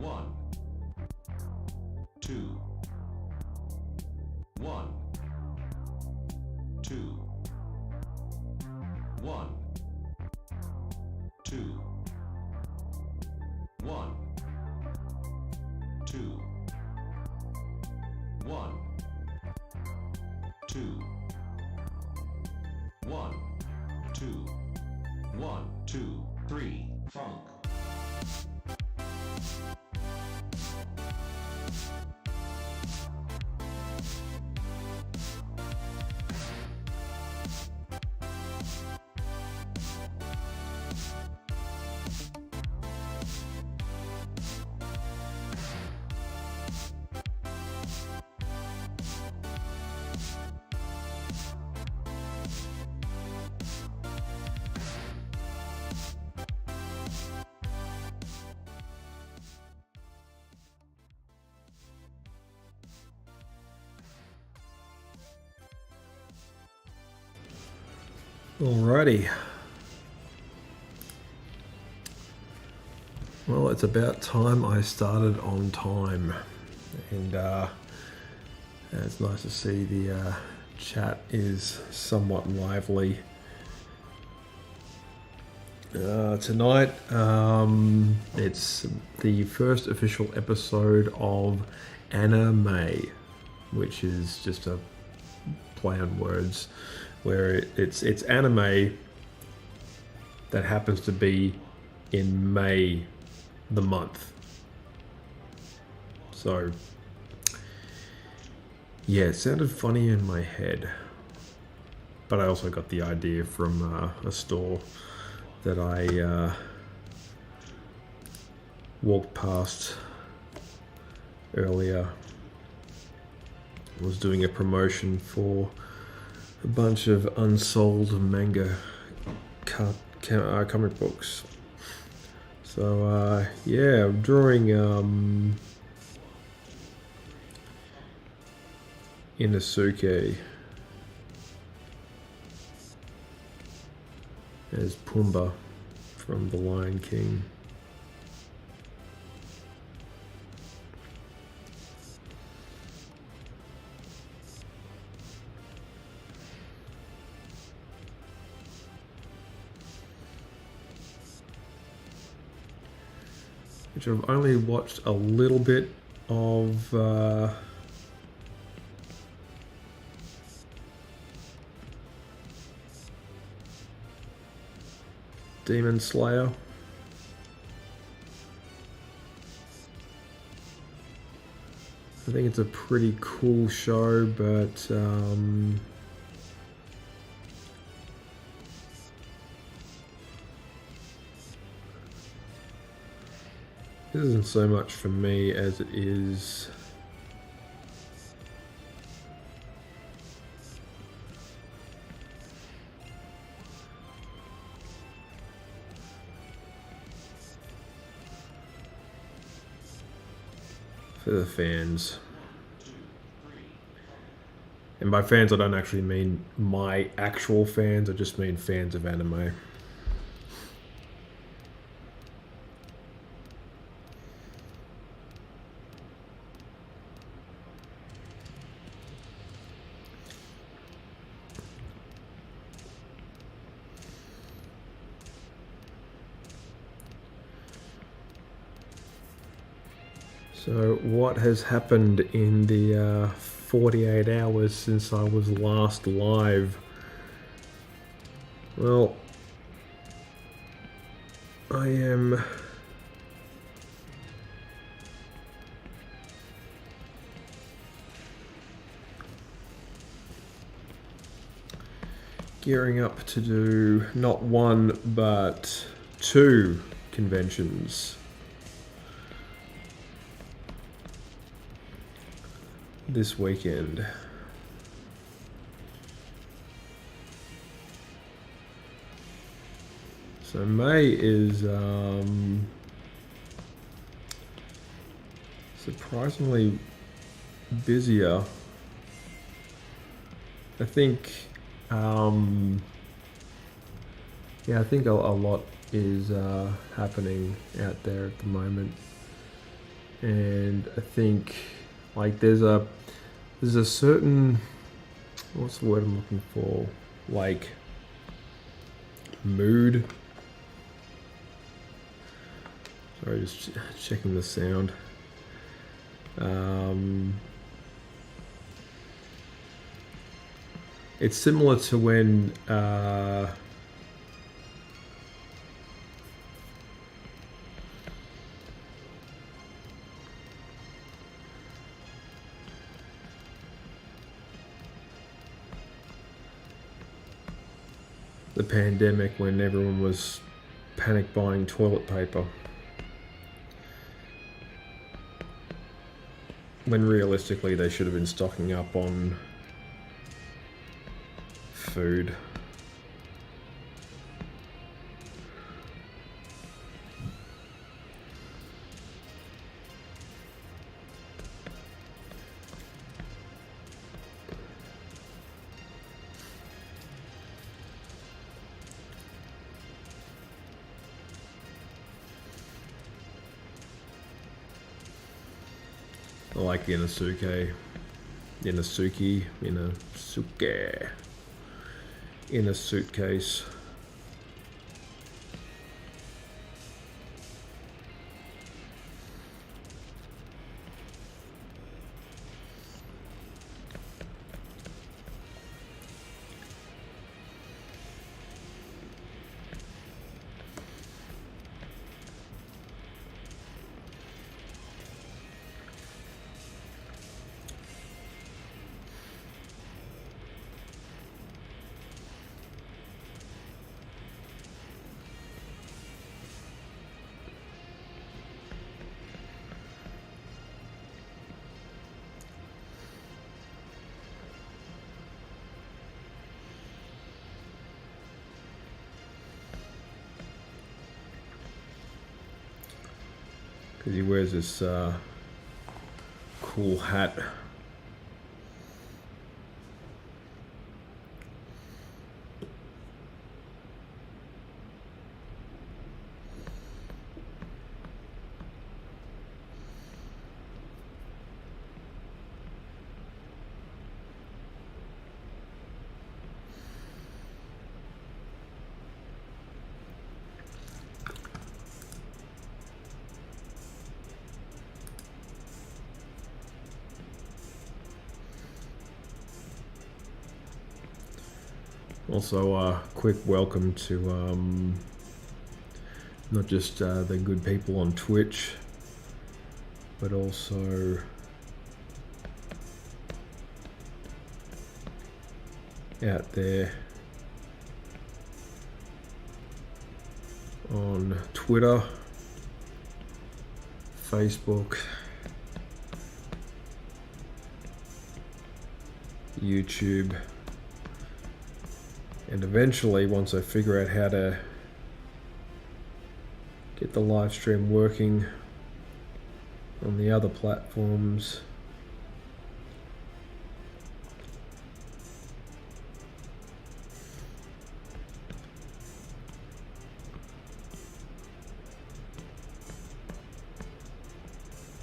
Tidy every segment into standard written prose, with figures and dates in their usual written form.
One, two, one, two, one, two, one, two, one, two, one, two, one, two, three, funk. Alrighty. Well, it's about time I started on time, and it's nice to see the chat is somewhat lively. Tonight, it's the first official episode of Anna May, which is just a play on words, where it's anime that happens to be in May, the month. So, yeah, it sounded funny in my head, but I also got the idea from a store that I walked past earlier. I was doing a promotion for a bunch of unsold manga comic books. So yeah, I'm drawing Inosuke as Pumbaa from The Lion King. Which I've only watched a little bit of Demon Slayer. I think it's a pretty cool show, but this isn't so much for me as it is for the fans. And by fans, I don't actually mean my actual fans, I just mean fans of anime. So what has happened in the 48 hours since I was last live? Well, I am gearing up to do not one but two conventions this weekend. So May is surprisingly busier. I think yeah, I think a lot is happening out there at the moment. and I think like there's a certain, what's the word I'm looking for, like mood. Sorry, just checking the sound. It's similar to when the pandemic, when everyone was panic buying toilet paper, when realistically they should have been stocking up on food. I like Inosuke, Inosuke, Inosuke, in a suitcase. Because he wears this cool hat. Also, a quick welcome to not just the good people on Twitch, but also out there on Twitter, Facebook, YouTube. And eventually, once I figure out how to get the live stream working on the other platforms,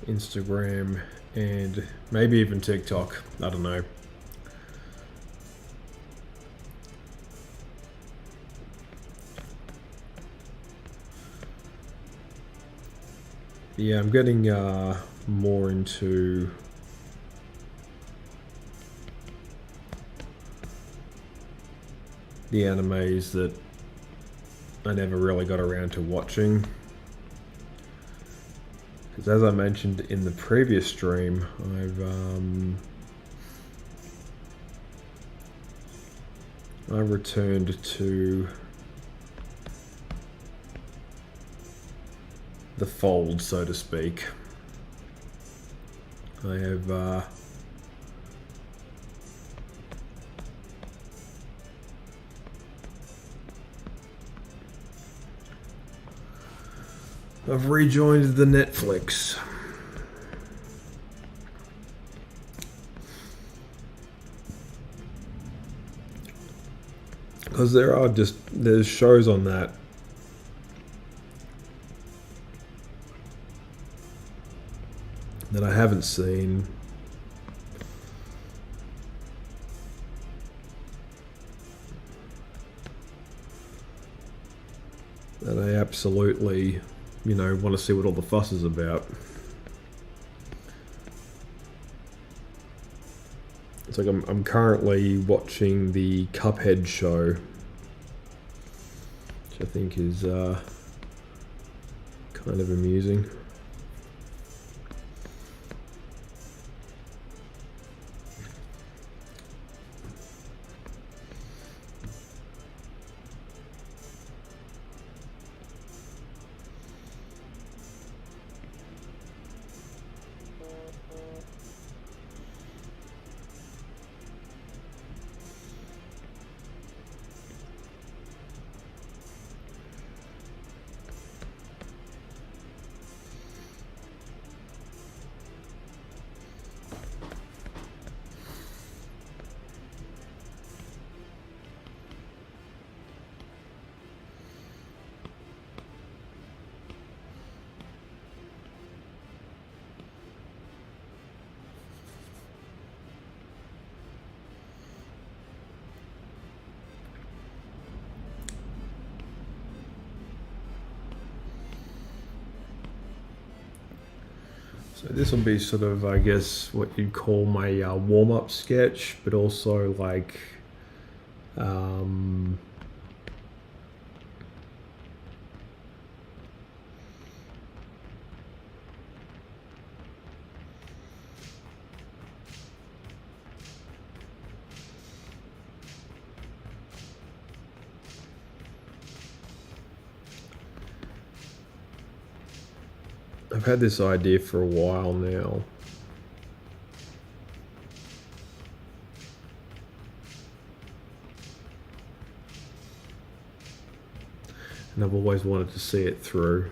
Instagram, and maybe even TikTok, I don't know. Yeah, I'm getting more into the animes that I never really got around to watching. Because as I mentioned in the previous stream, I returned to the fold, so to speak. I have I've rejoined the Netflix. Because there's shows on that that I haven't seen. That I absolutely, want to see what all the fuss is about. It's like I'm currently watching the Cuphead show, which I think is kind of amusing. So this will be sort of, I guess, what you'd call my warm-up sketch, but also like I've had this idea for a while now. And I've always wanted to see it through.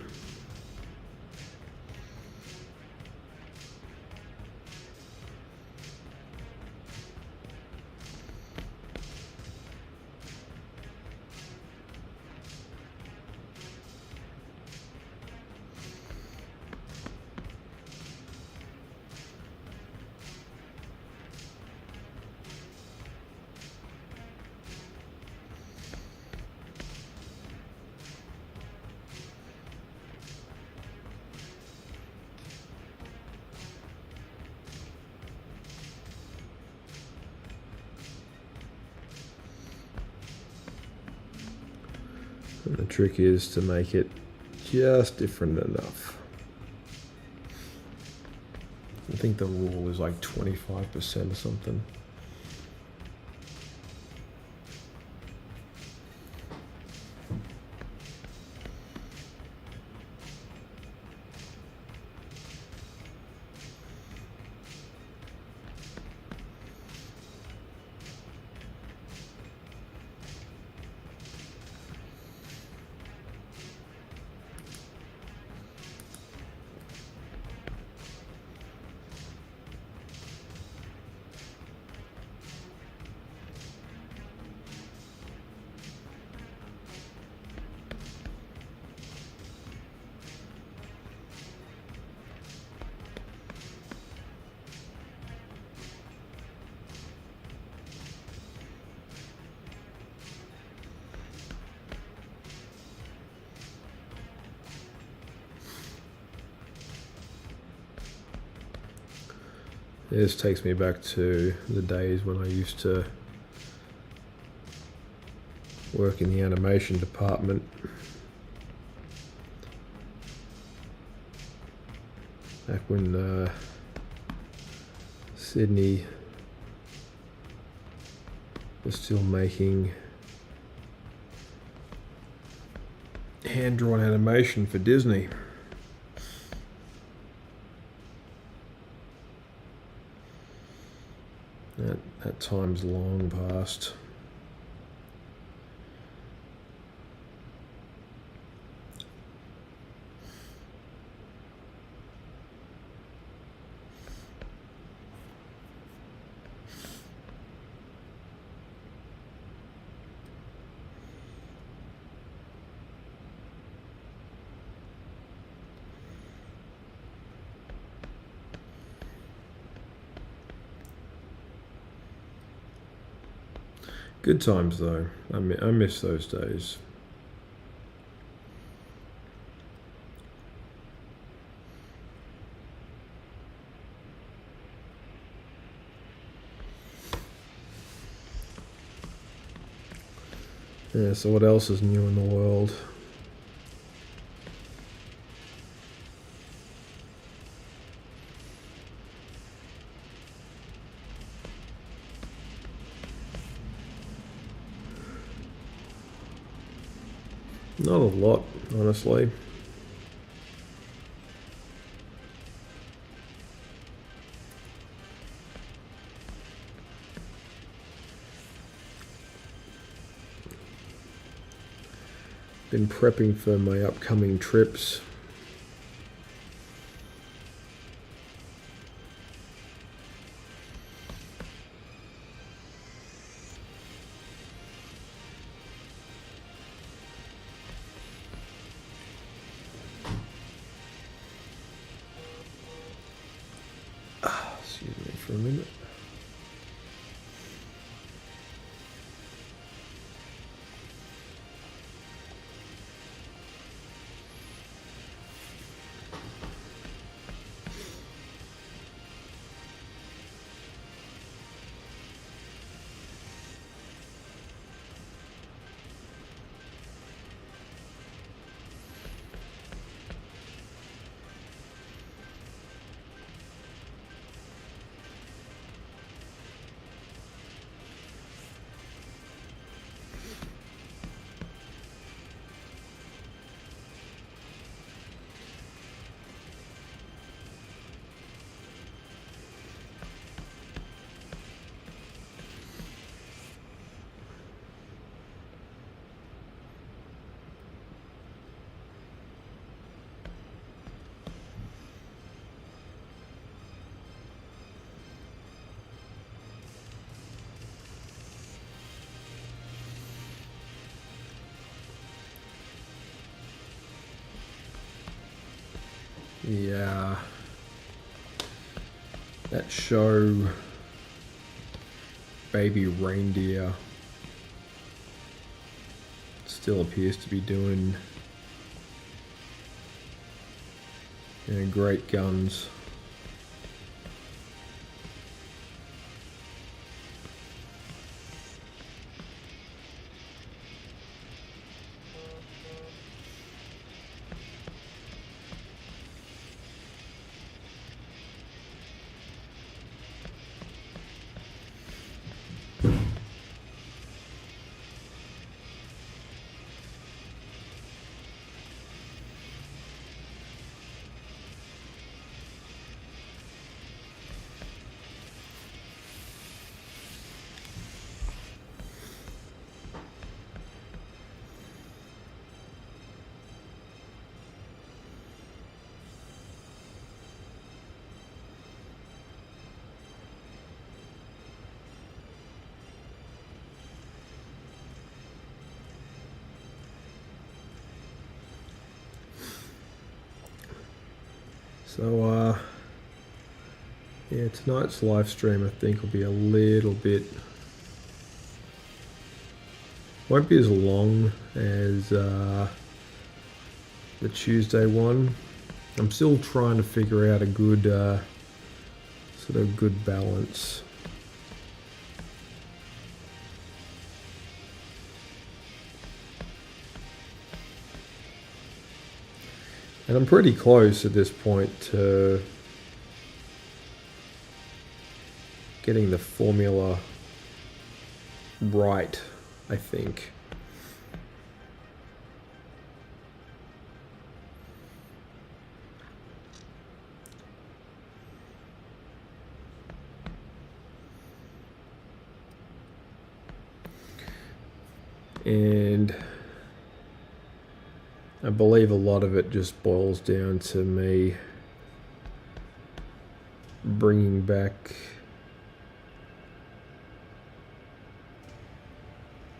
And the trick is to make it just different enough. I think the rule is like 25% or something. This takes me back to the days when I used to work in the animation department. Back when Sydney was still making hand-drawn animation for Disney. That time's long past. Good times though. I miss those days. Yeah, so what else is new in the world? Not a lot, honestly. Been prepping for my upcoming trips. Excuse me for a minute. Yeah, that show, Baby Reindeer, still appears to be doing great guns. So, yeah, tonight's live stream I think will be a little bit, won't be as long as the Tuesday one. I'm still trying to figure out a good, sort of good balance. And I'm pretty close at this point to getting the formula right, I think. And I believe a lot of it just boils down to me bringing back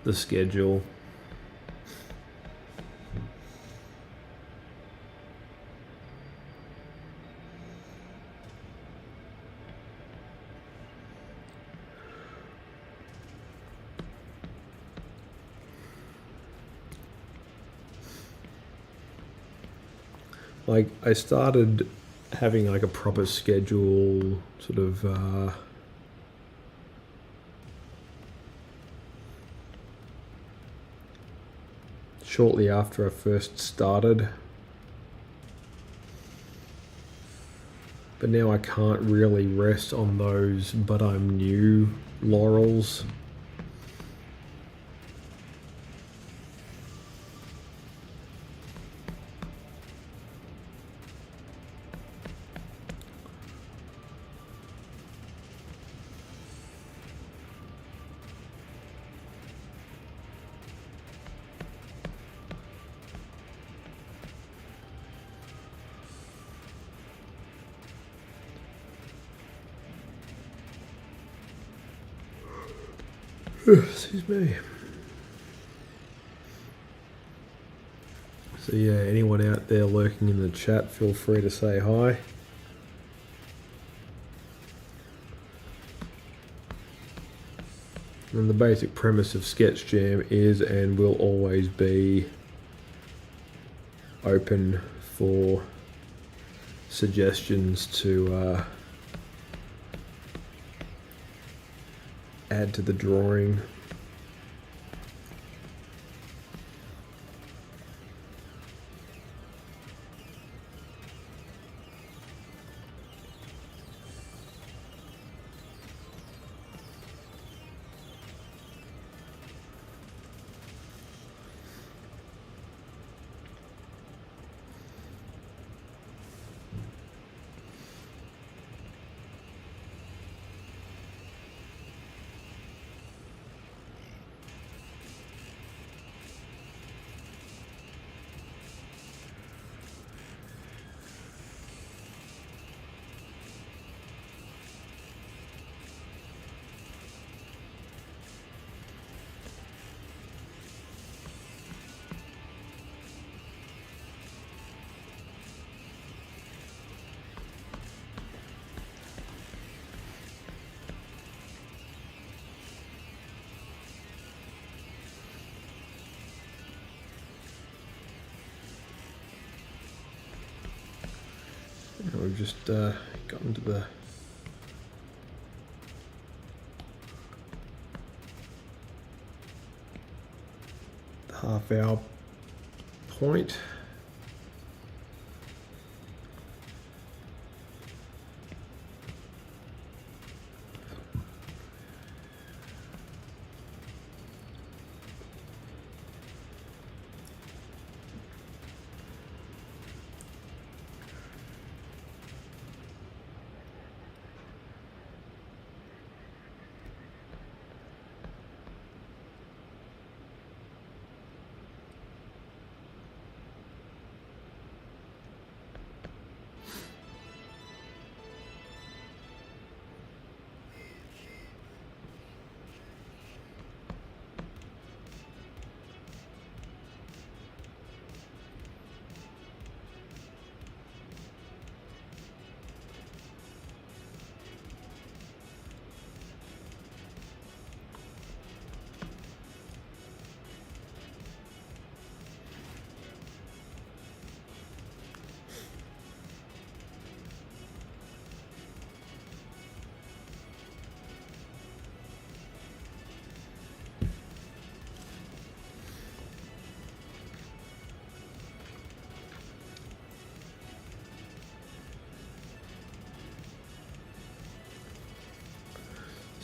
the schedule. like I started having like a proper schedule, sort of shortly after I first started. But now I can't really rest on those but I'm new laurels. Excuse me. So yeah, anyone out there lurking in the chat, feel free to say hi. And the basic premise of Sketch Jam is and will always be open for suggestions to add to the drawing. We've just gotten to the half-hour point.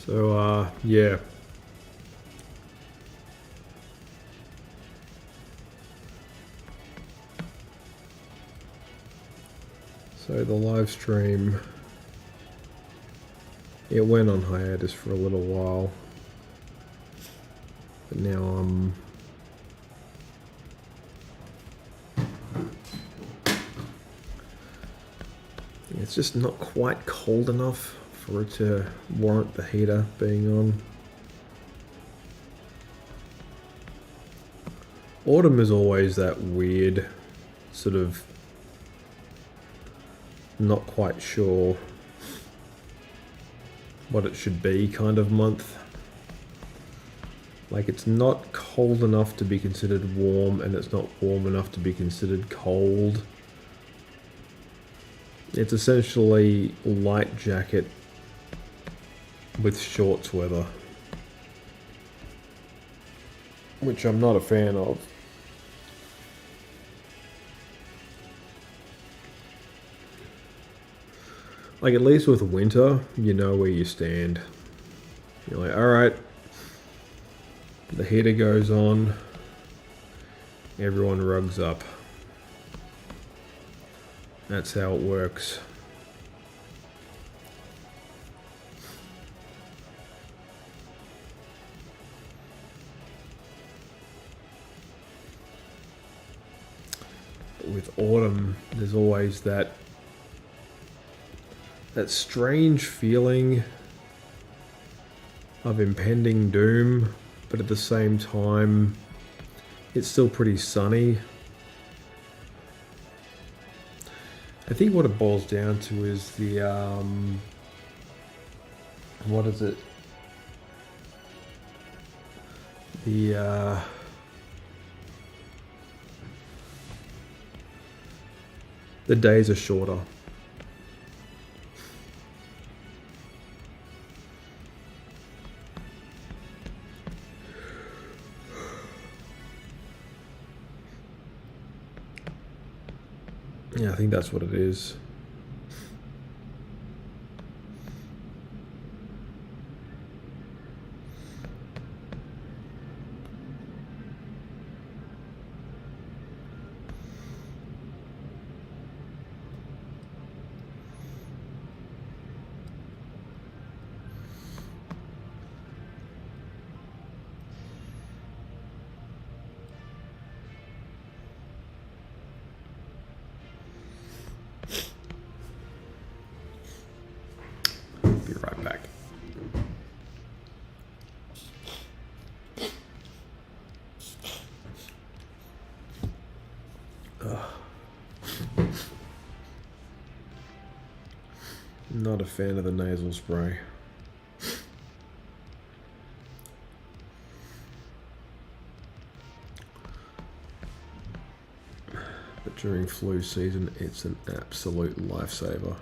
So, yeah. So the live stream, it went on hiatus for a little while, but now it's just not quite cold enough for it to warrant the heater being on. Autumn is always that weird, sort of not quite sure what it should be kind of month. Like, it's not cold enough to be considered warm, and it's not warm enough to be considered cold. It's essentially light jacket with shorts weather, which I'm not a fan of. Like, at least with winter, you know where you stand. You're like, alright, the heater goes on, everyone rugs up. That's how it works. With autumn, there's always that strange feeling of impending doom, but at the same time, it's still pretty sunny. I think what it boils down to is the, what is it? The days are shorter. Yeah, I think that's what it is. Be right back. Not a fan of the nasal spray. But during flu season, it's an absolute lifesaver.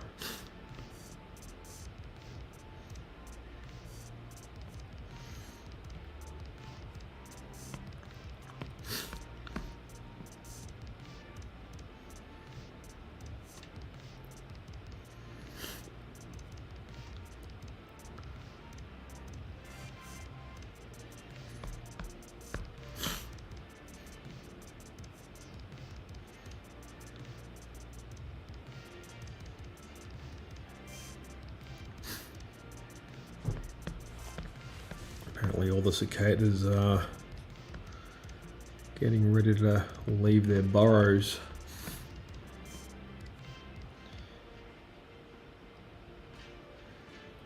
Apparently all the cicadas are getting ready to leave their burrows.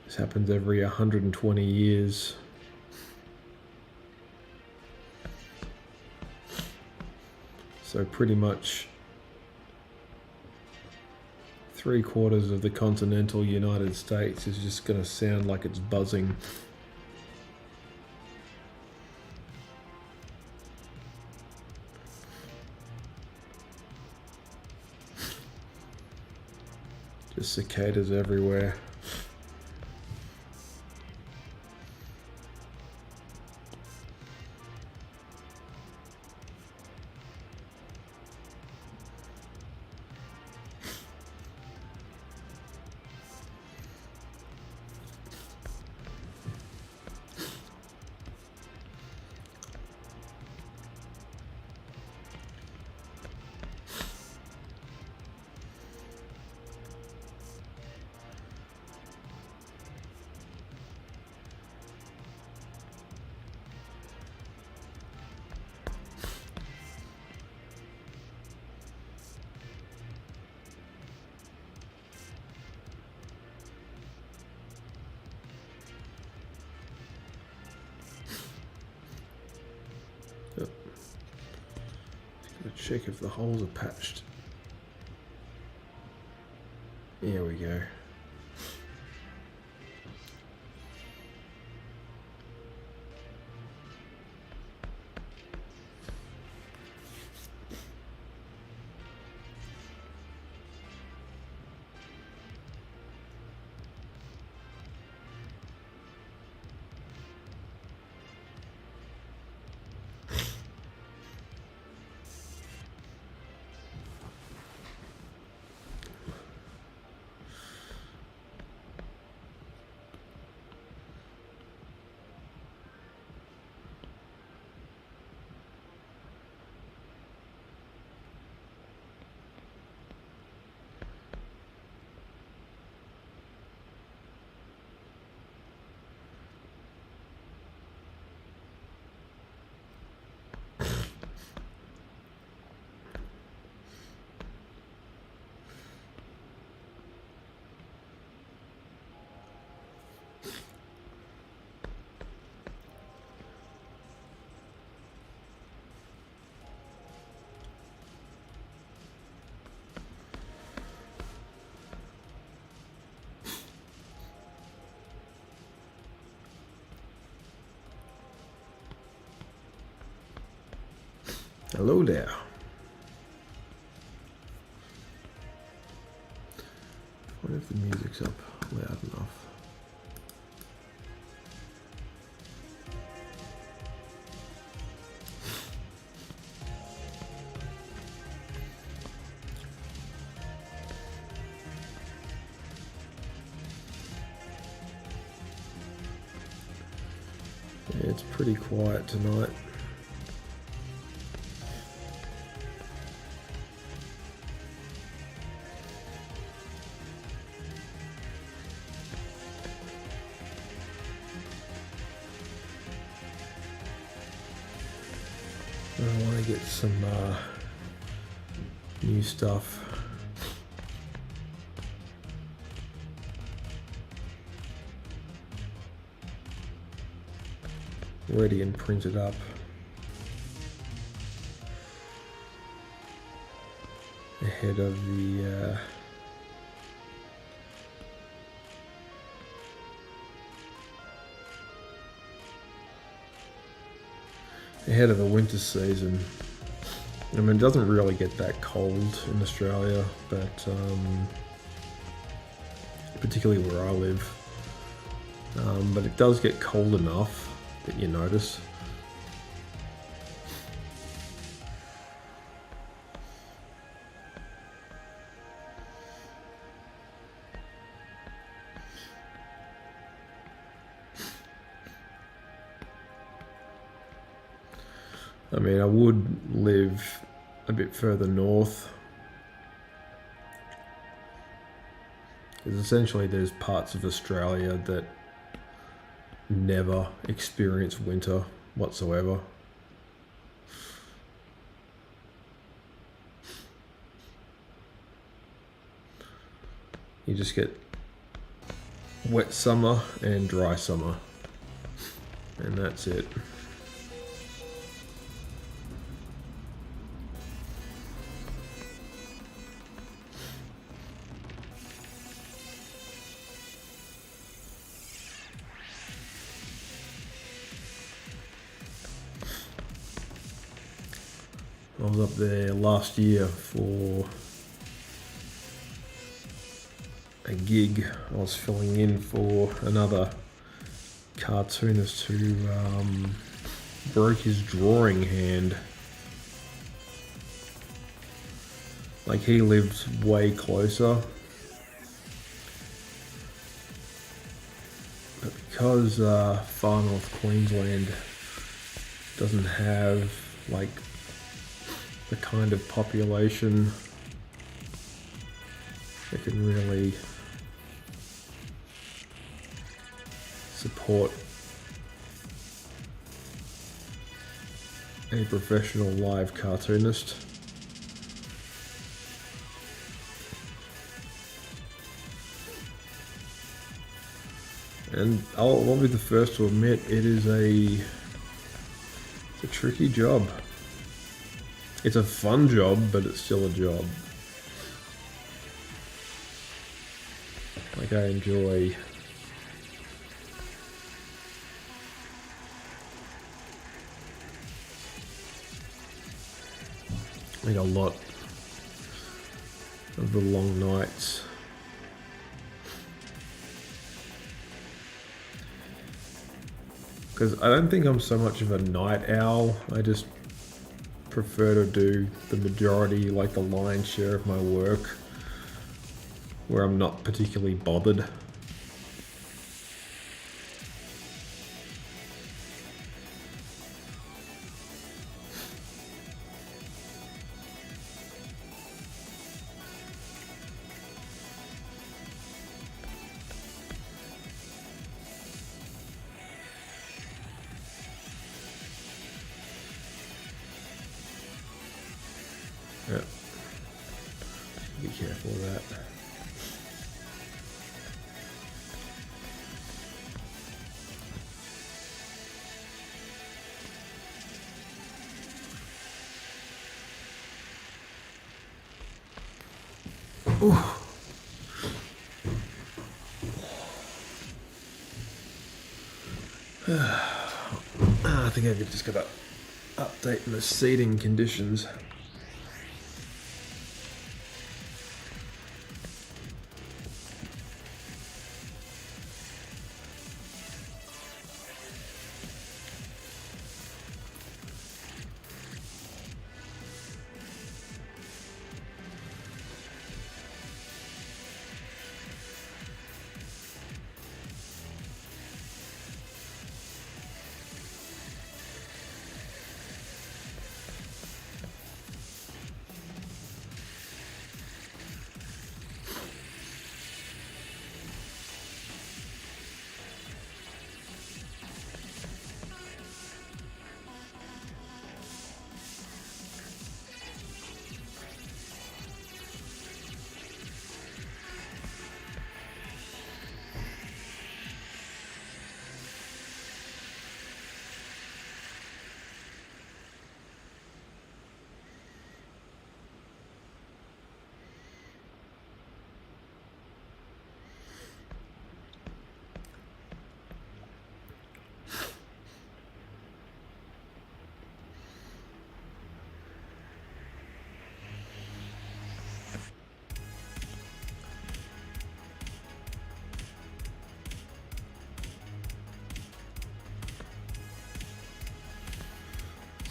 This happens every 120 years. So pretty much 3/4 of the continental United States is just going to sound like it's buzzing. Just cicadas everywhere. Check if the holes are patched. Here we go. Hello there. I wonder if the music's up loud enough. Yeah, it's pretty quiet tonight. I want to get some new stuff. Ready and printed up. Ahead of the winter season. I mean, it doesn't really get that cold in Australia, but particularly where I live. But it does get cold enough that you notice. I mean, I would live a bit further north, because essentially there's parts of Australia that never experience winter whatsoever. You just get wet summer and dry summer, and that's it. I was up there last year for a gig. I was filling in for another cartoonist who broke his drawing hand. Like, he lived way closer, but because far north Queensland doesn't have like the kind of population that can really support a professional live cartoonist. And I'll be the first to admit, it's a tricky job. It's a fun job, but it's still a job. Like, I enjoy like a lot of the long nights. Because I don't think I'm so much of a night owl. I just prefer to do the majority, like the lion's share of my work, where I'm not particularly bothered. Yeah. Be careful of that. Ooh. I think I've just got to updating the seating conditions.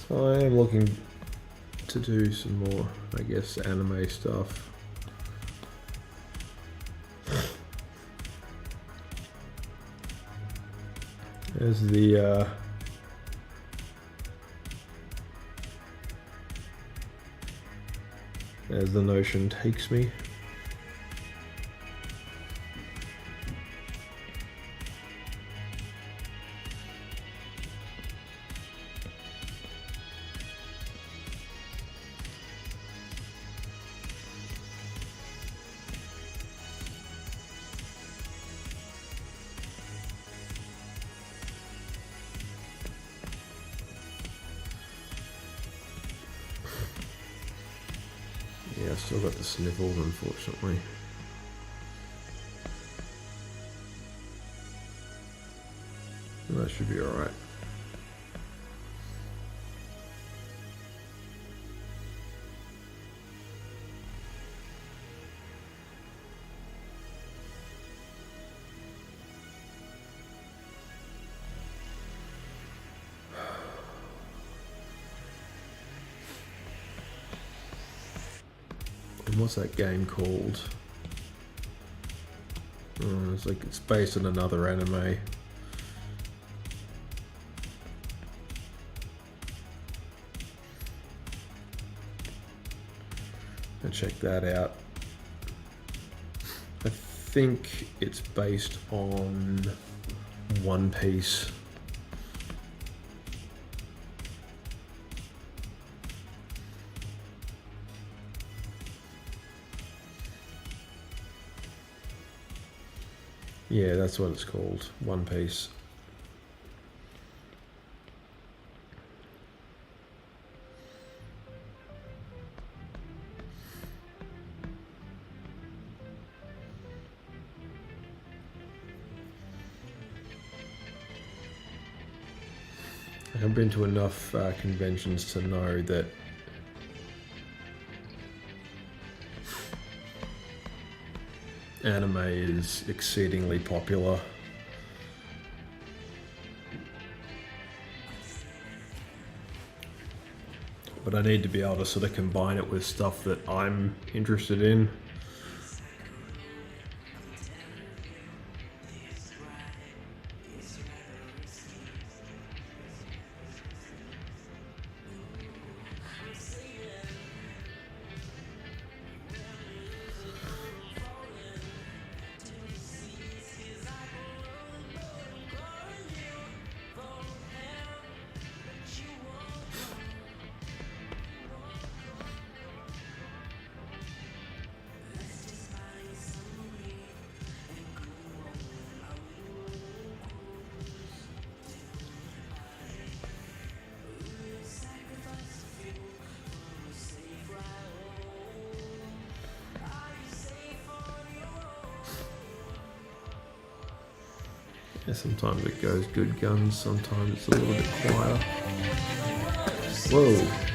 So I am looking to do some more, I guess, anime stuff. As the notion takes me. Yeah, I've still got the sniffles, unfortunately. That should be alright. And what's that game called? Oh, it's like it's based on another anime. And check that out. I think it's based on One Piece. Yeah, that's what it's called, One Piece. I've been to enough conventions to know that anime is exceedingly popular. But I need to be able to sort of combine it with stuff that I'm interested in. Yeah, sometimes it goes good guns, sometimes it's a little bit quieter. Whoa.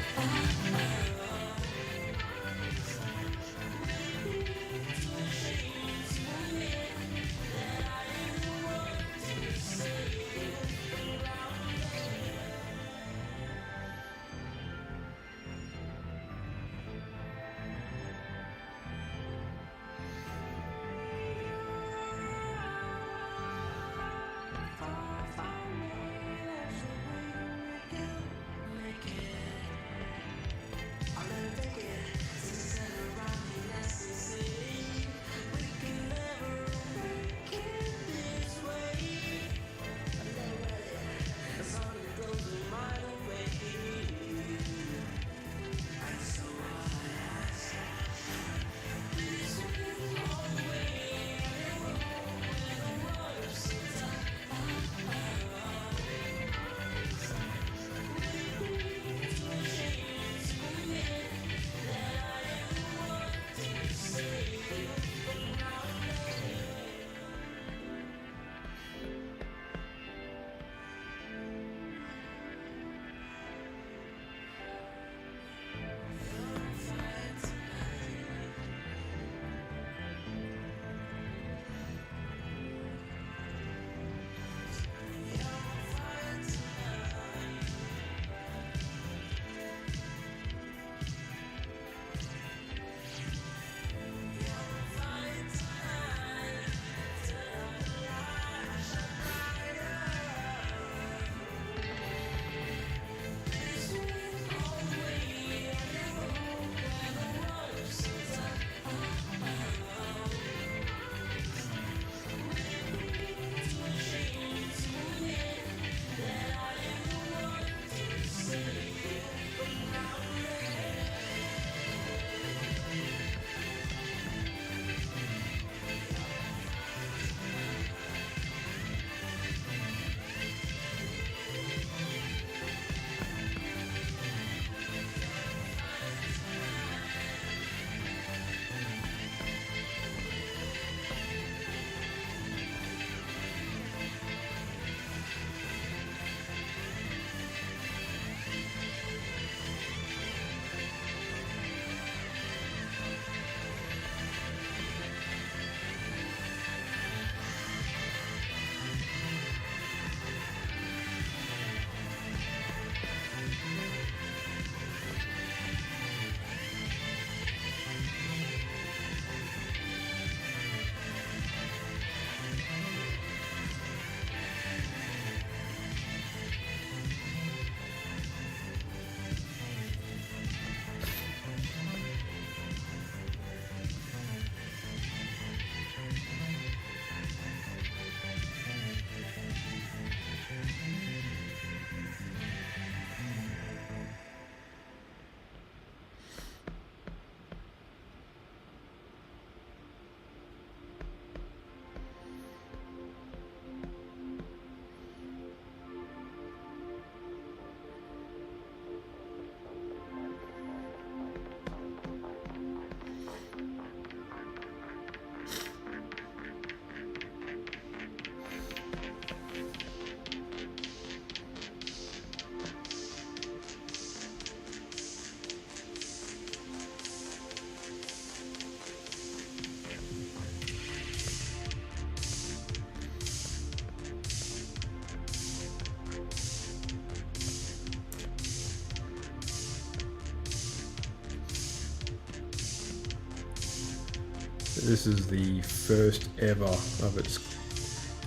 This is the first ever of its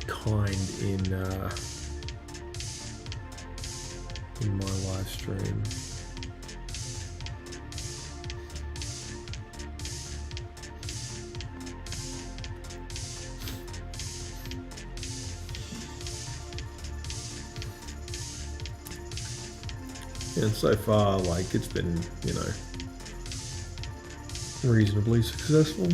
kind in my live stream. And so far, like, it's been, you know, reasonably successful.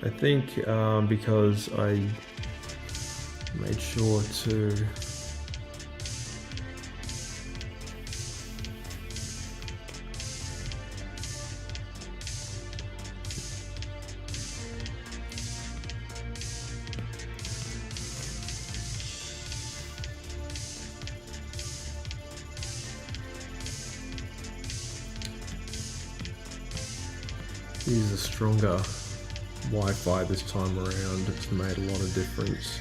I think because I made sure to use a stronger Wi-Fi this time around. It's made a lot of difference.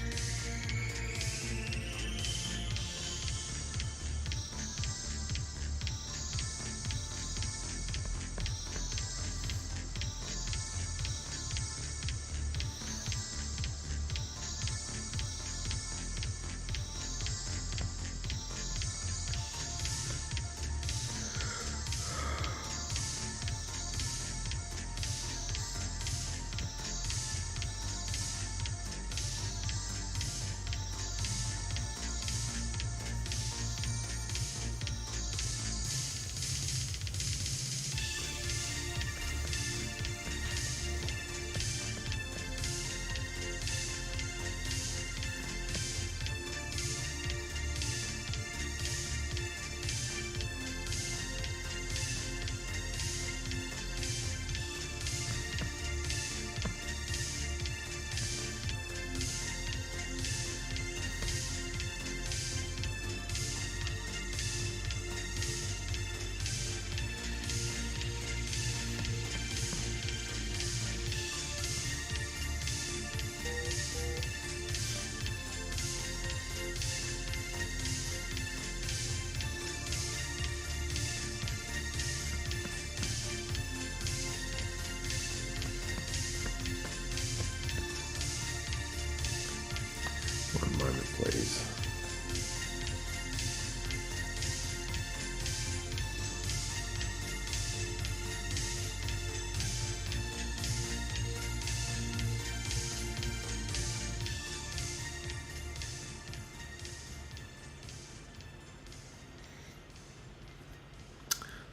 One moment, please.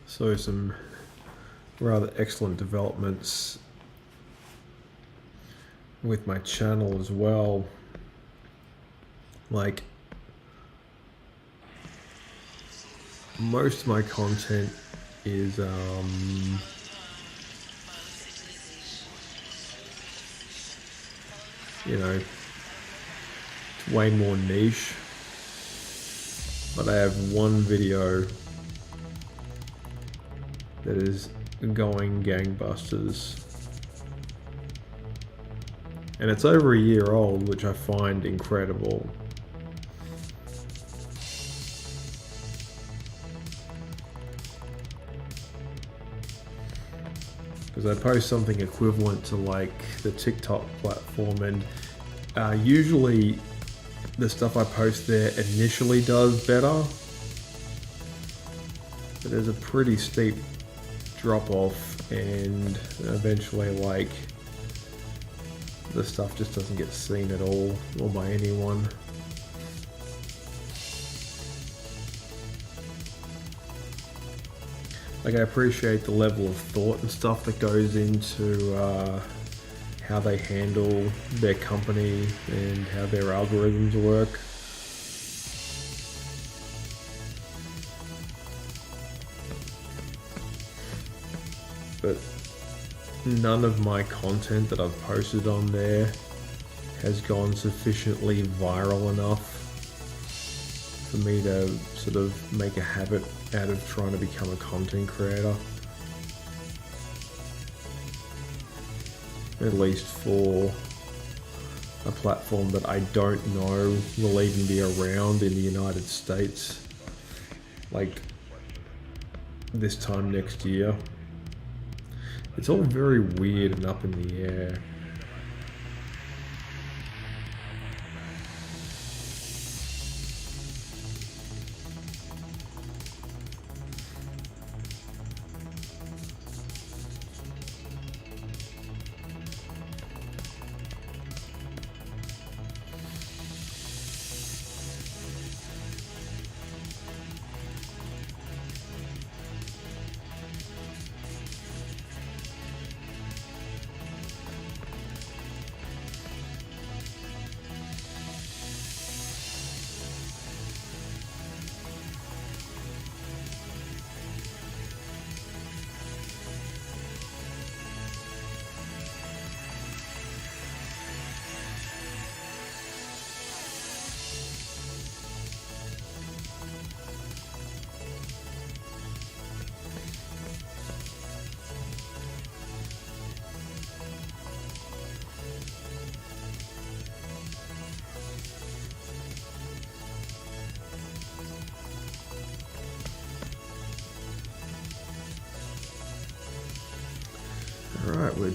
So some rather excellent developments with my channel as well. Like, most of my content is you know, it's way more niche, but I have one video that is going gangbusters, and it's over a year old, which I find incredible. Because I post something equivalent to like the TikTok platform, and usually the stuff I post there initially does better, but there's a pretty steep drop off, and eventually like the stuff just doesn't get seen at all or by anyone. Like, I appreciate the level of thought and stuff that goes into how they handle their company and how their algorithms work. But none of my content that I've posted on there has gone sufficiently viral enough for me to sort of make a habit out of trying to become a content creator. At least for a platform that I don't know will even be around in the United States, like this time next year. It's all very weird and up in the air.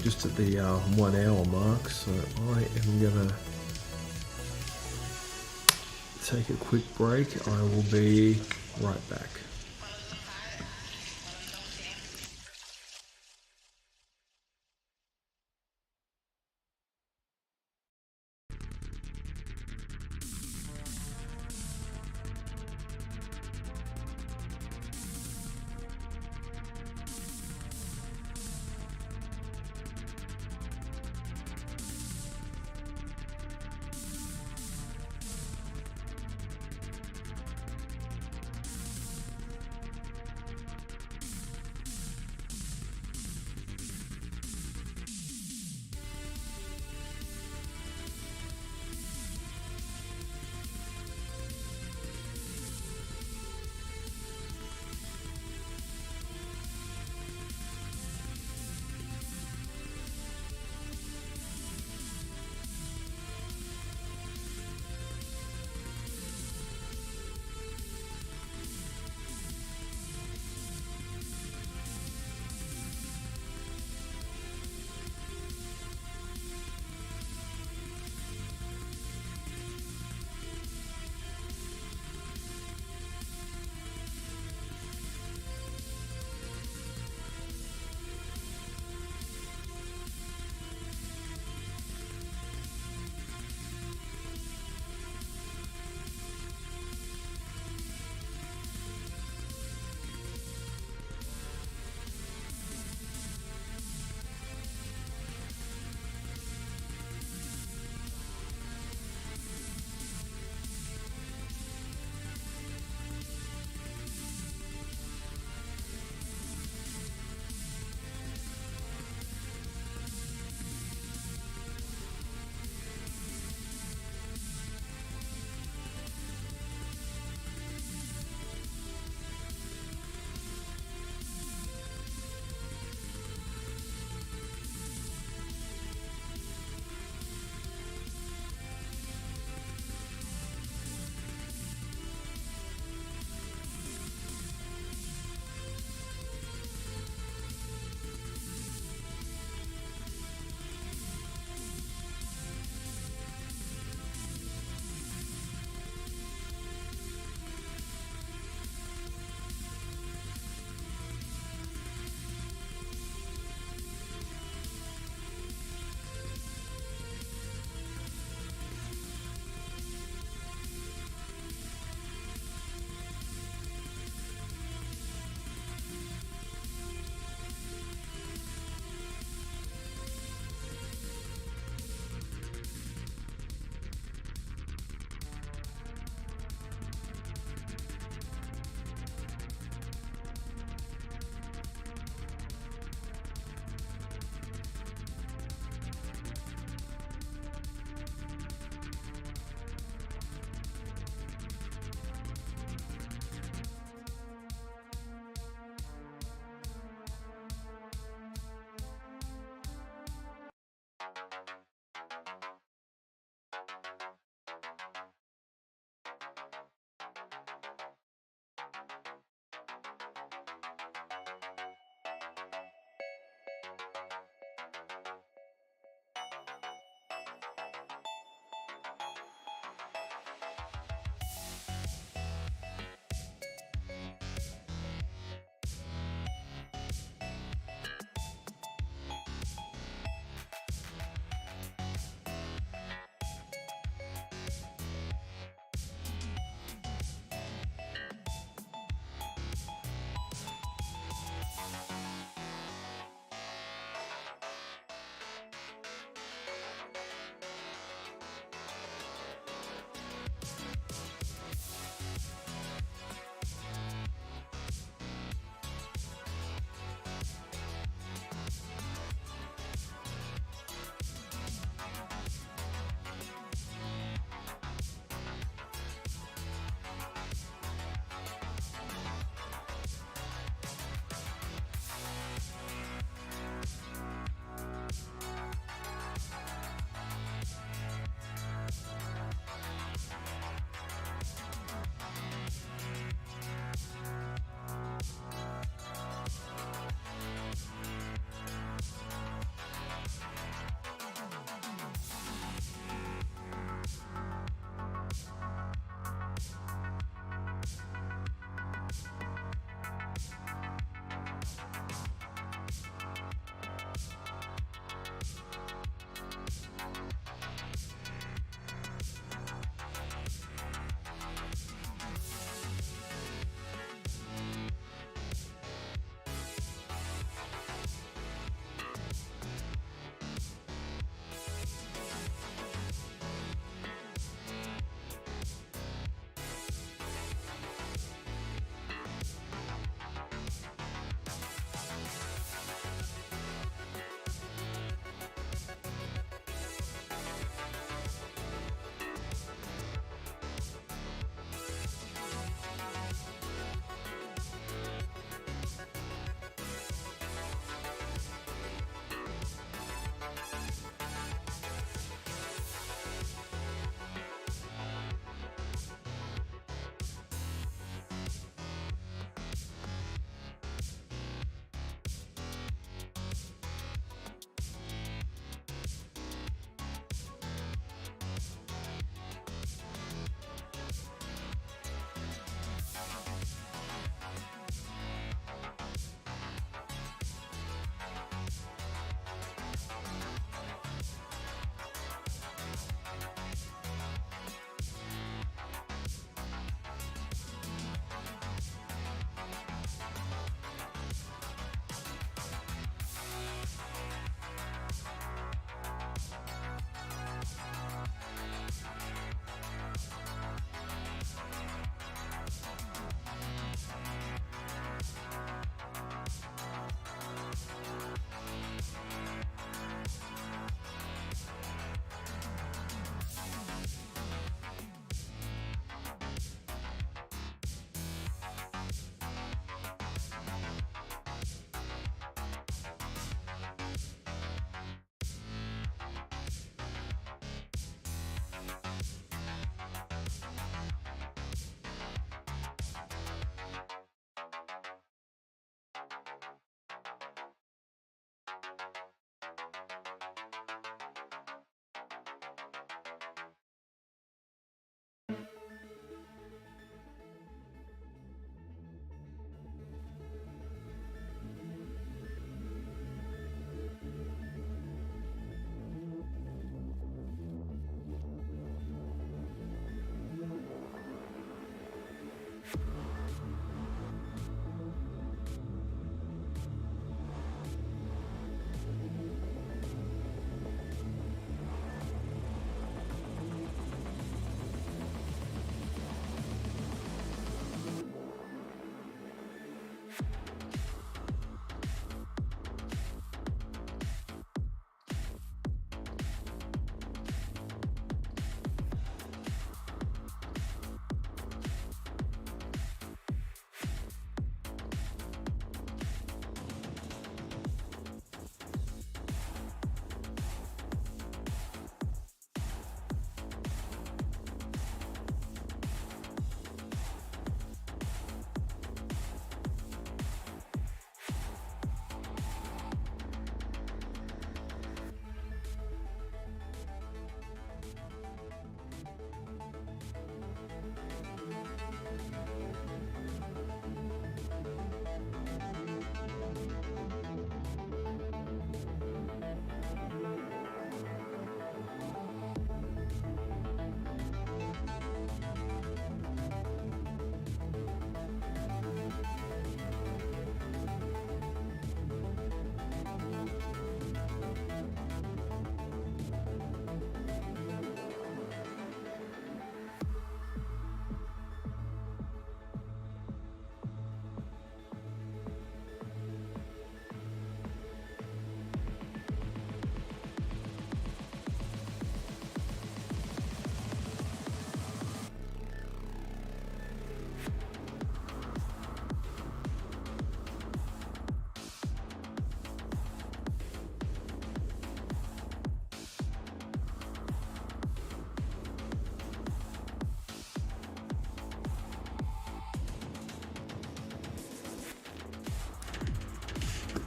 just at the 1 hour mark, so I am gonna take a quick break. I will be right back.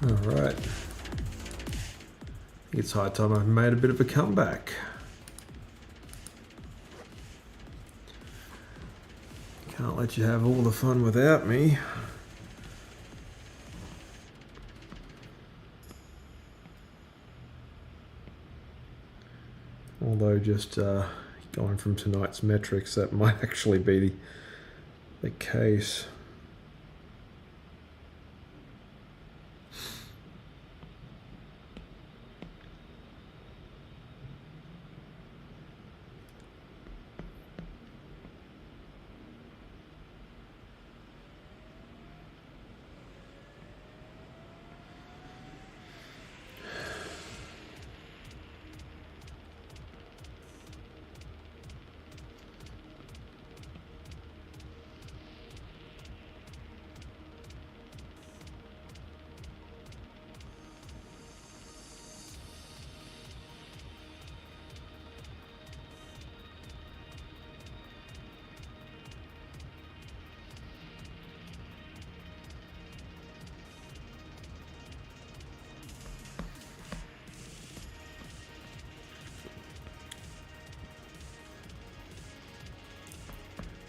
Alright. It's high time I've made a bit of a comeback. Can't let you have all the fun without me. Although just going from tonight's metrics, that might actually be the case.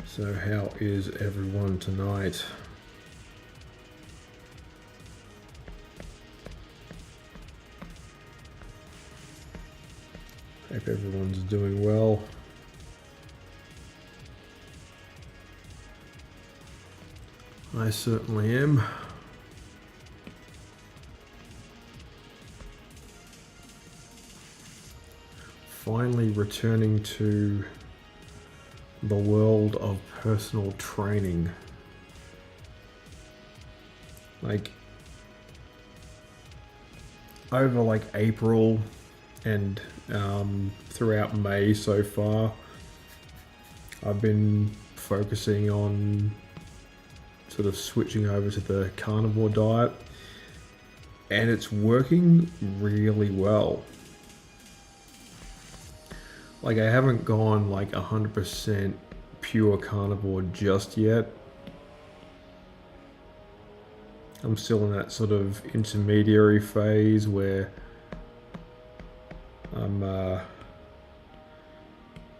So how is everyone tonight? Hope everyone's doing well. I certainly am. Finally returning to the world of personal training. Like over like April and throughout May so far, I've been focusing on sort of switching over to the carnivore diet, and it's working really well. Like I haven't gone like 100% pure carnivore just yet. I'm still in that sort of intermediary phase where I'm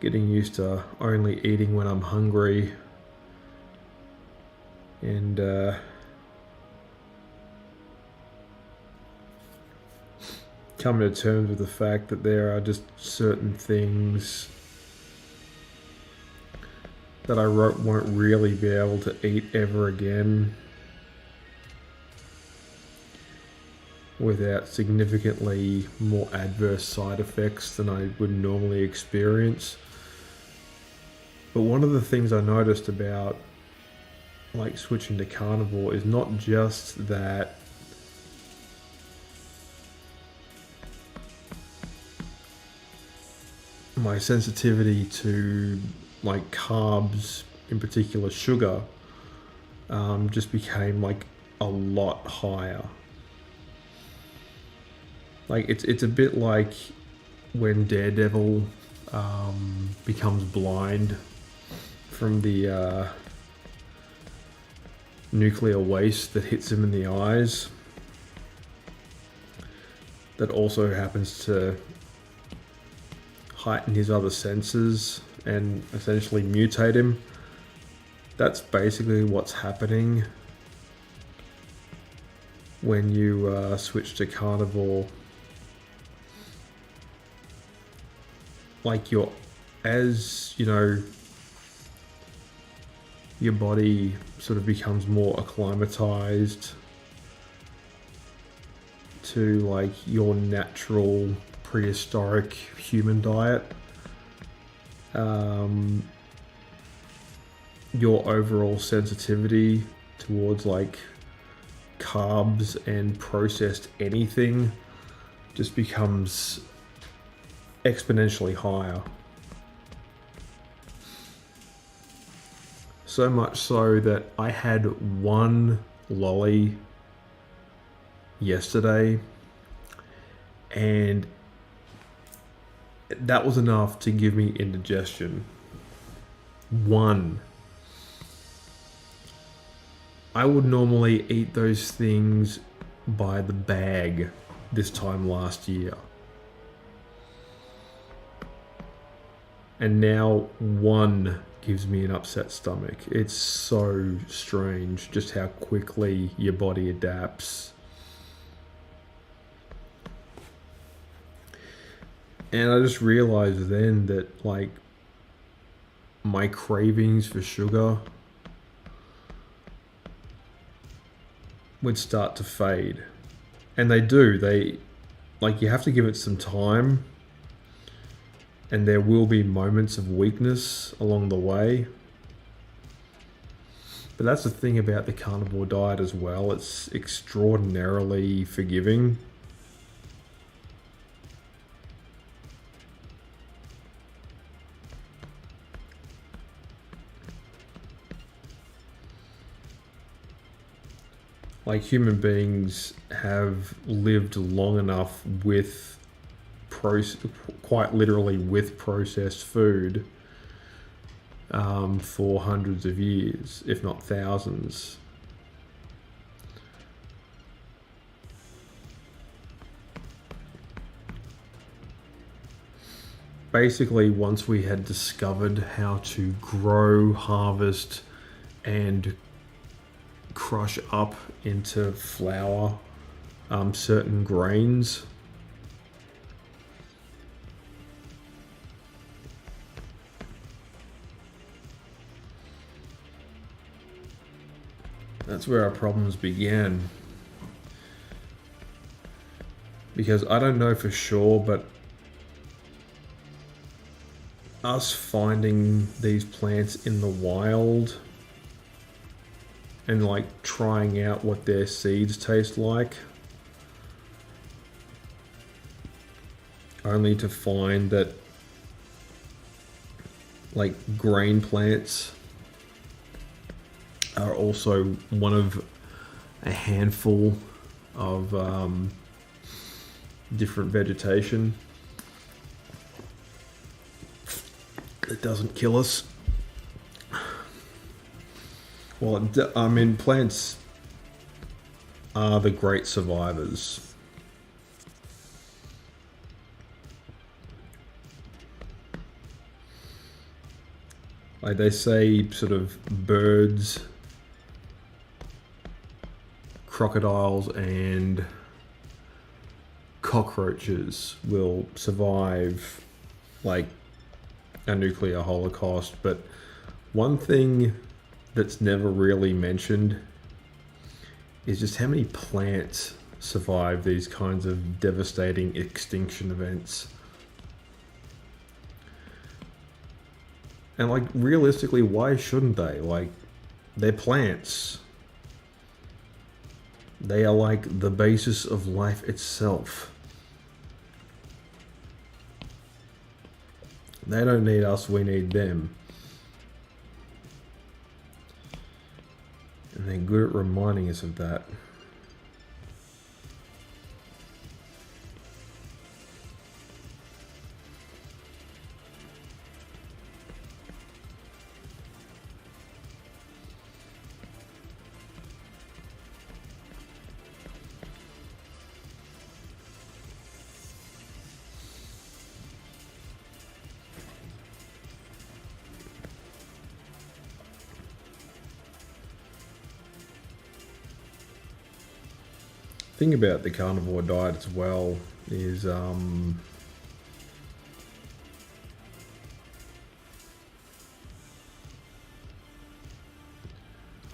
getting used to only eating when I'm hungry, and coming to terms with the fact that there are just certain things that I won't really be able to eat ever again without significantly more adverse side effects than I would normally experience. But one of the things I noticed about like switching to carnivore is not just that my sensitivity to like carbs, in particular sugar, just became like a lot higher. Like it's a bit like when Daredevil becomes blind from the nuclear waste that hits him in the eyes. That also happens to heighten his other senses and essentially mutate him. That's basically what's happening when you switch to carnivore. Like as you know, your body sort of becomes more acclimatized to like your natural prehistoric human diet. Your overall sensitivity towards like carbs and processed anything just becomes exponentially higher. So much so that I had one lolly yesterday, and that was enough to give me indigestion. One. I would normally eat those things by the bag this time last year. And now one gives me an upset stomach. It's so strange just how quickly your body adapts. And I just realized then that, like, my cravings for sugar would start to fade. And they do. You have to give it some time. And there will be moments of weakness along the way. But that's the thing about the carnivore diet as well. It's extraordinarily forgiving. Like, human beings have lived long enough with quite literally with processed food for hundreds of years, if not thousands. Basically, once we had discovered how to grow, harvest, and crush up into flour certain grains, that's where our problems began. Because I don't know for sure, but us finding these plants in the wild and like trying out what their seeds taste like, only to find that like grain plants are also one of a handful of different vegetation that doesn't kill us. Well, I mean, plants are the great survivors. Like they say, sort of birds, crocodiles, and cockroaches will survive like a nuclear holocaust, but one thing that's never really mentioned is just how many plants survive these kinds of devastating extinction events. And like, realistically, why shouldn't they? Like, they're plants. They are like the basis of life itself. They don't need us, we need them. And they're good at reminding us of that. Thing about the carnivore diet as well is I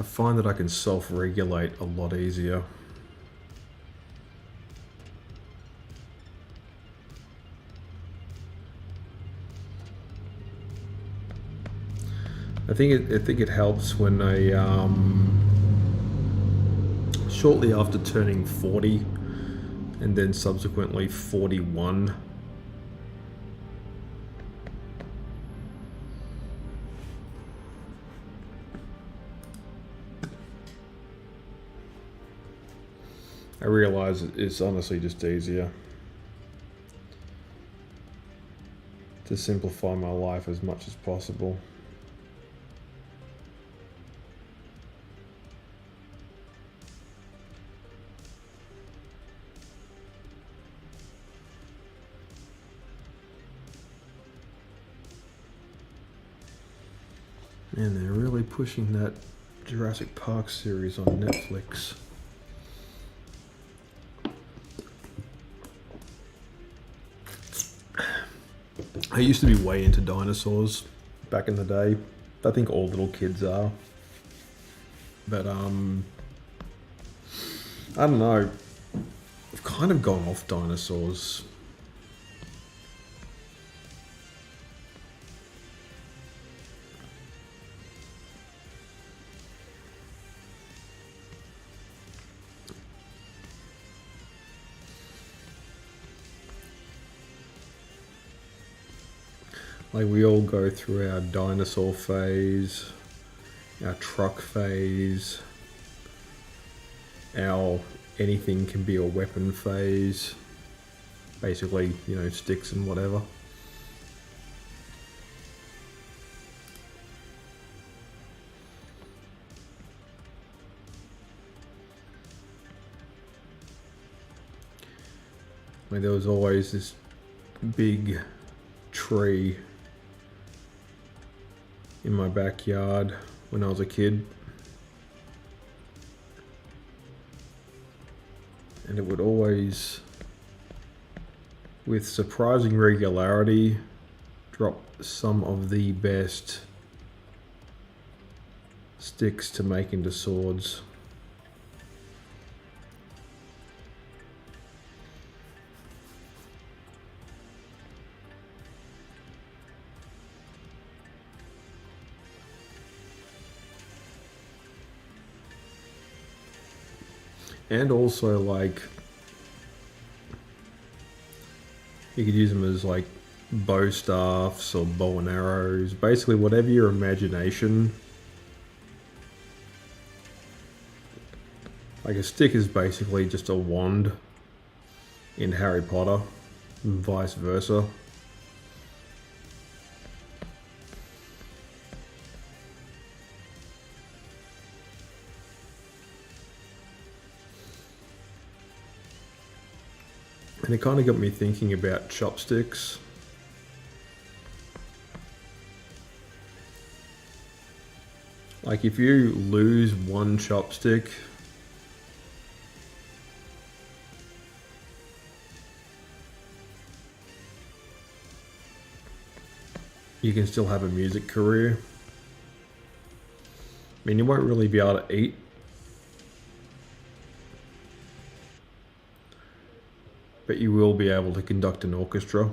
find that I can self-regulate a lot easier. I think it helps when I shortly after turning 40 and then subsequently 41, I realize it's honestly just easier to simplify my life as much as possible. And they're really pushing that Jurassic Park series on Netflix. I used to be way into dinosaurs back in the day. I think all little kids are. But I don't know. I've kind of gone off dinosaurs. Like, we all go through our dinosaur phase, our truck phase, our anything can be a weapon phase. Basically, you know, sticks and whatever. Like, there was always this big tree in my backyard when I was a kid, and it would always, with surprising regularity, drop some of the best sticks to make into swords. And also, like, you could use them as like bow staffs or bow and arrows. Basically, whatever your imagination. Like, a stick is basically just a wand in Harry Potter, and vice versa. And it kind of got me thinking about chopsticks. Like, if you lose one chopstick, you can still have a music career. I mean, you won't really be able to eat, but you will be able to conduct an orchestra.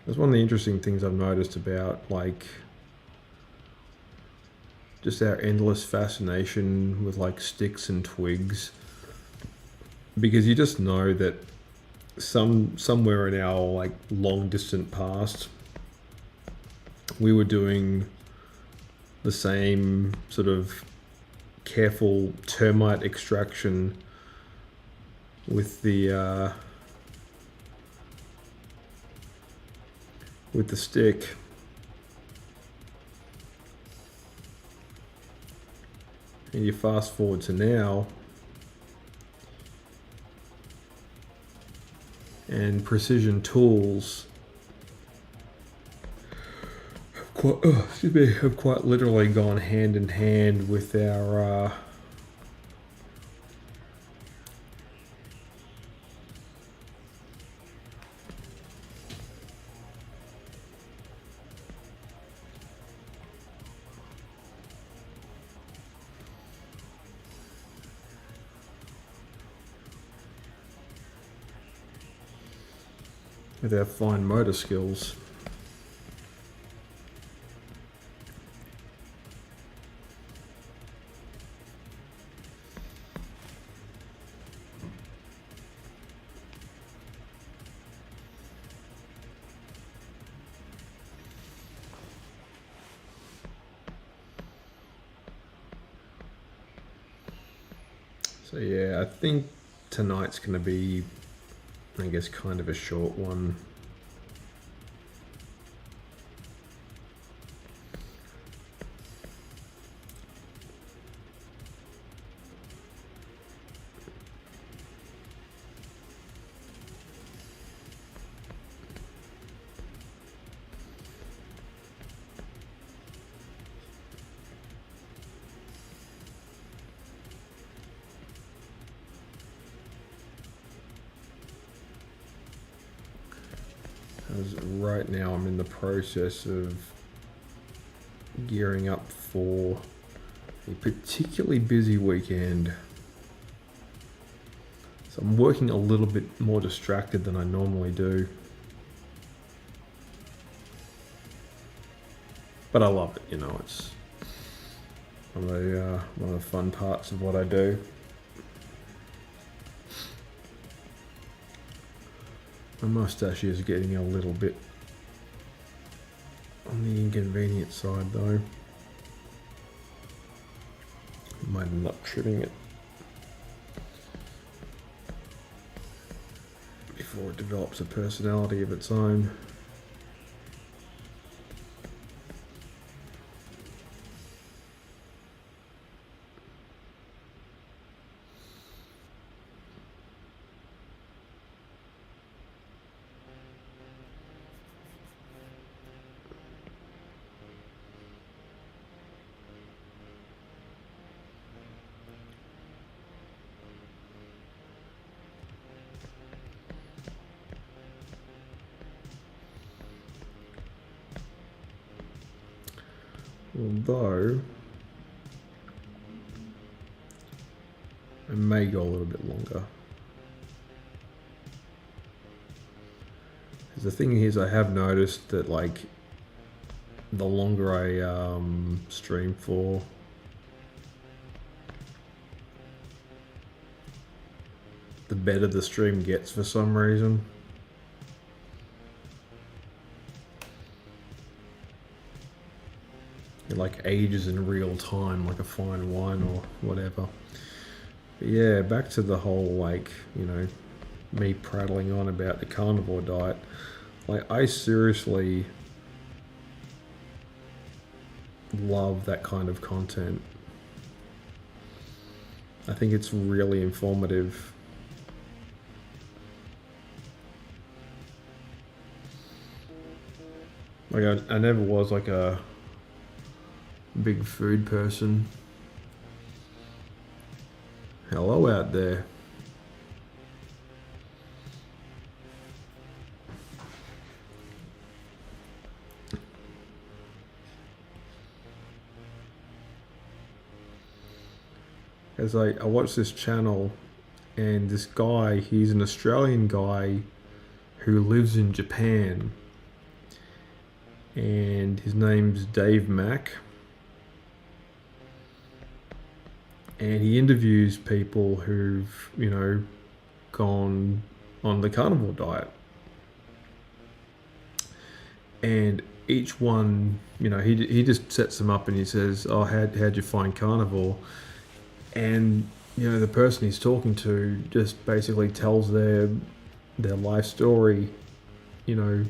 That's one of the interesting things I've noticed about, like, just our endless fascination with, like, sticks and twigs. Because you just know that somewhere in our, like, long distant past, we were doing the same sort of careful termite extraction with the stick. And you fast forward to now, and precision tools have quite literally gone hand in hand with our fine motor skills. So yeah, I think tonight's going to be, I guess, kind of a short one. As right now I'm in the process of gearing up for a particularly busy weekend. So I'm working a little bit more distracted than I normally do. But I love it, you know, it's one of the fun parts of what I do. My mustache is getting a little bit on the inconvenient side though. Might end up trimming it before it develops a personality of its own. Although I may go a little bit longer. Because the thing is, I have noticed that like the longer I stream for, the better the stream gets for some reason. It like ages in real time, like a fine wine or whatever. But yeah, back to the whole like, you know, me prattling on about the carnivore diet. Like I seriously love that kind of content. I think it's really informative. Like I never was like a big food person. Hello out there. As I watched this channel and this guy, he's an Australian guy who lives in Japan and his name's Dave Mack. And he interviews people who've, you know, gone on the carnivore diet. And each one, you know, he just sets them up and he says, oh, how'd you find carnivore? And, you know, the person he's talking to just basically tells their life story, you know,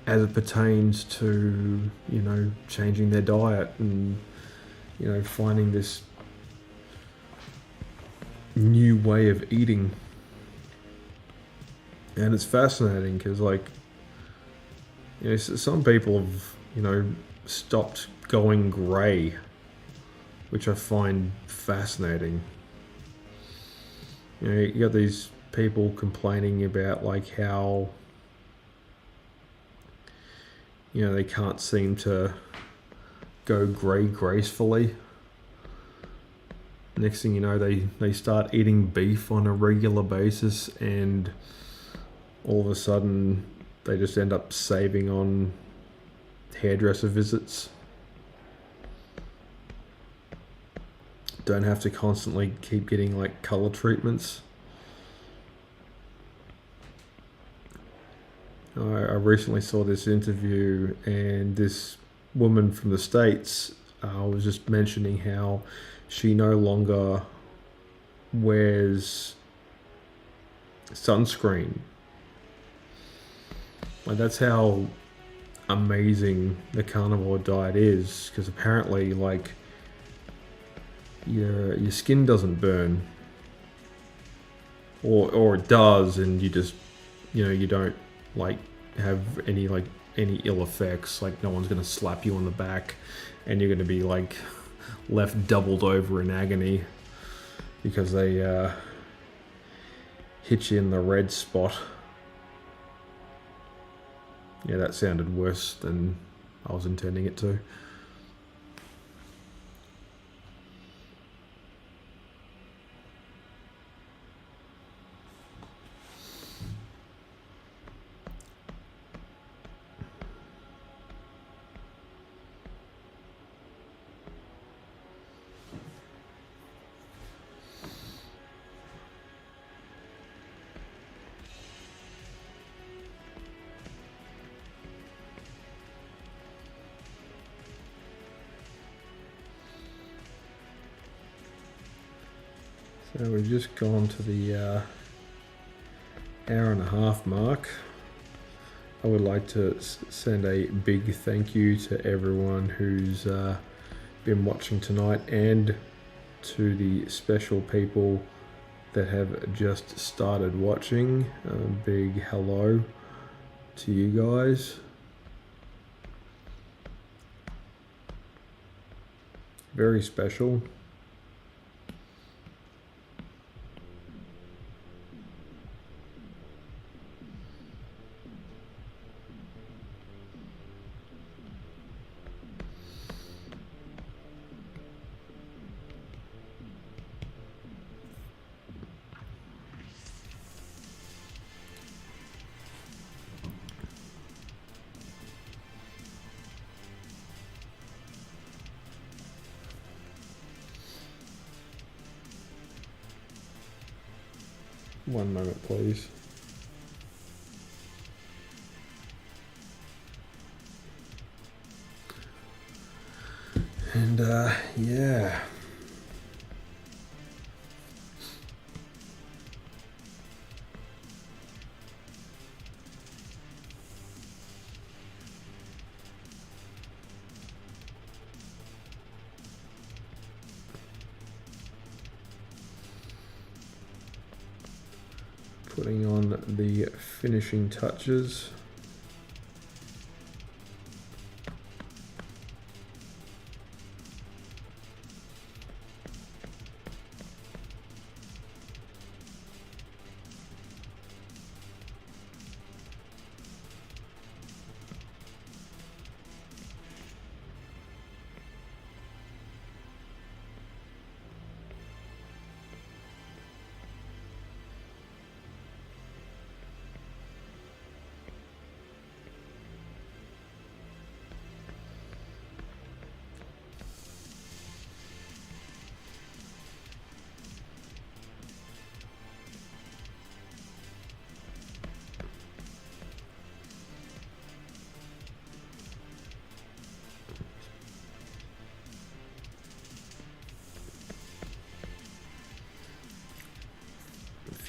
as it pertains to, you know, changing their diet and, you know, finding this new way of eating. And it's fascinating because, like, you know, some people have, you know, stopped going grey, which I find fascinating. You know, you got these people complaining about like how, you know, they can't seem to go grey gracefully. Next thing you know, they start eating beef on a regular basis and all of a sudden they just end up saving on hairdresser visits. Don't have to constantly keep getting like color treatments. I recently saw this interview and this woman from the States was just mentioning how she no longer wears sunscreen. Like that's how amazing the carnivore diet is, because apparently like your skin doesn't burn, or it does, and you just, you know, you don't like have any ill effects. Like no one's gonna slap you on the back and you're gonna be like left doubled over in agony because they hit you in the red spot. Yeah, that sounded worse than I was intending it to. So we've just gone to the hour and a half mark. I would like to send a big thank you to everyone who's been watching tonight, and to the special people that have just started watching. A big hello to you guys. Very special. One moment, please. And yeah. Putting on the finishing touches.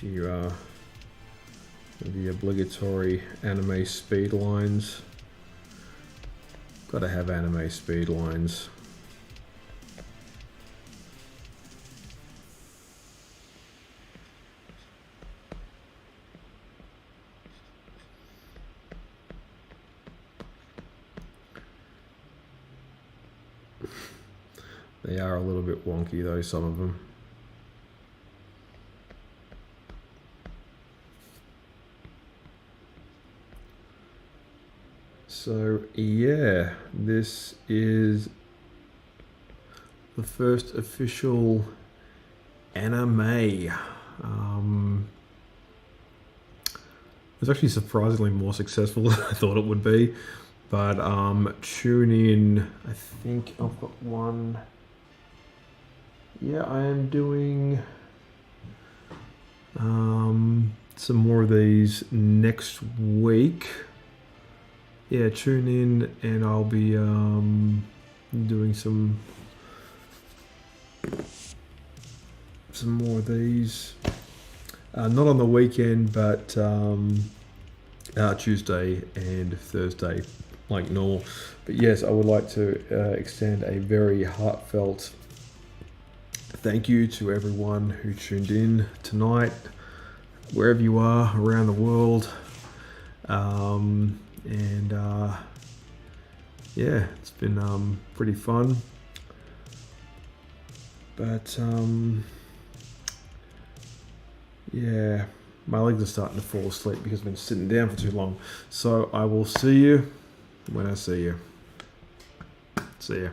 Few the obligatory anime speed lines. Gotta have anime speed lines. They are a little bit wonky though, some of them. So yeah, this is the first official anime. It's actually surprisingly more successful than I thought it would be. But tune in. I think I've got one. Yeah, I am doing some more of these next week. Yeah, tune in and I'll be doing some more of these. Not on the weekend, but Tuesday and Thursday, like normal. But yes, I would like to extend a very heartfelt thank you to everyone who tuned in tonight, wherever you are around the world. Yeah, it's been pretty fun. But yeah, My legs are starting to fall asleep because I've been sitting down for too long. So I will see you when I see you. See ya.